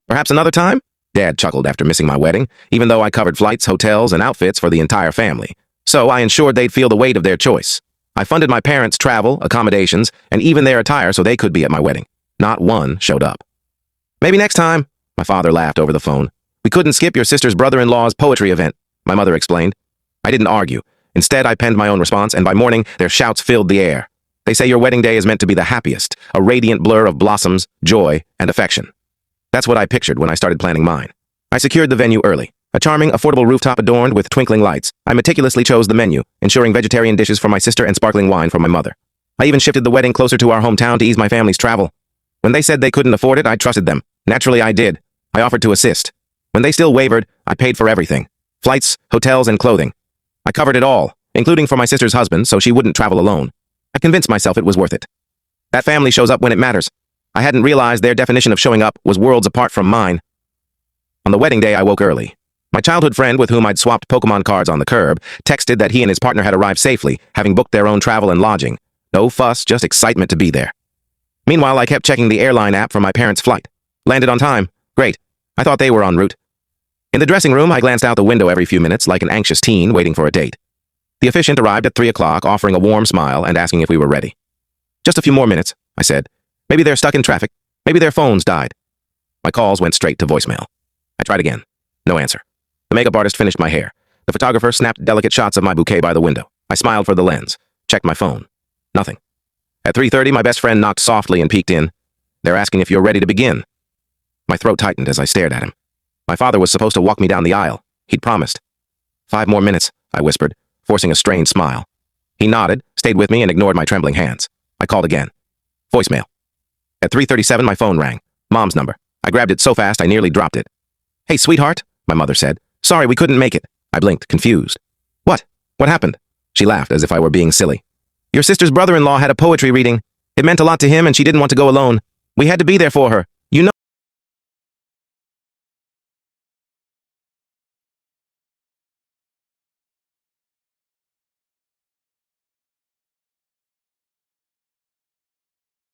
Perhaps another time? Dad chuckled after missing my wedding, even though I covered flights, hotels, and outfits for the entire family. So I ensured they'd feel the weight of their choice. I funded my parents' travel, accommodations, and even their attire so they could be at my wedding. Not one showed up. Maybe next time, my father laughed over the phone. We couldn't skip your sister's brother-in-law's poetry event, my mother explained. I didn't argue. Instead, I penned my own response, and by morning, their shouts filled the air. They say your wedding day is meant to be the happiest, a radiant blur of blossoms, joy, and affection. That's what I pictured when I started planning mine. I secured the venue early. A charming, affordable rooftop adorned with twinkling lights. I meticulously chose the menu, ensuring vegetarian dishes for my sister and sparkling wine for my mother. I even shifted the wedding closer to our hometown to ease my family's travel. When they said they couldn't afford it, I trusted them. Naturally, I did. I offered to assist. When they still wavered, I paid for everything. Flights, hotels, and clothing. I covered it all, including for my sister's husband, so she wouldn't travel alone. I convinced myself it was worth it. That family shows up when it matters. I hadn't realized their definition of showing up was worlds apart from mine. On the wedding day, I woke early. My childhood friend with whom I'd swapped Pokemon cards on the curb texted that he and his partner had arrived safely, having booked their own travel and lodging. No fuss, just excitement to be there. Meanwhile, I kept checking the airline app for my parents' flight. Landed on time. Great. I thought they were en route. In the dressing room, I glanced out the window every few minutes like an anxious teen waiting for a date. The officiant arrived at 3 o'clock, offering a warm smile and asking if we were ready. Just a few more minutes, I said. Maybe they're stuck in traffic. Maybe their phones died. My calls went straight to voicemail. I tried again. No answer. The makeup artist finished my hair. The photographer snapped delicate shots of my bouquet by the window. I smiled for the lens. Checked my phone. Nothing. At 3:30, my best friend knocked softly and peeked in. They're asking if you're ready to begin. My throat tightened as I stared at him. My father was supposed to walk me down the aisle. He'd promised. 5 more minutes, I whispered, forcing a strained smile. He nodded, stayed with me, and ignored my trembling hands. I called again. Voicemail. At 3:37, my phone rang. Mom's number. I grabbed it so fast I nearly dropped it. Hey, sweetheart, my mother said. Sorry, we couldn't make it. I blinked, confused. What? What happened? She laughed as if I were being silly. Your sister's brother-in-law had a poetry reading. It meant a lot to him and she didn't want to go alone. We had to be there for her.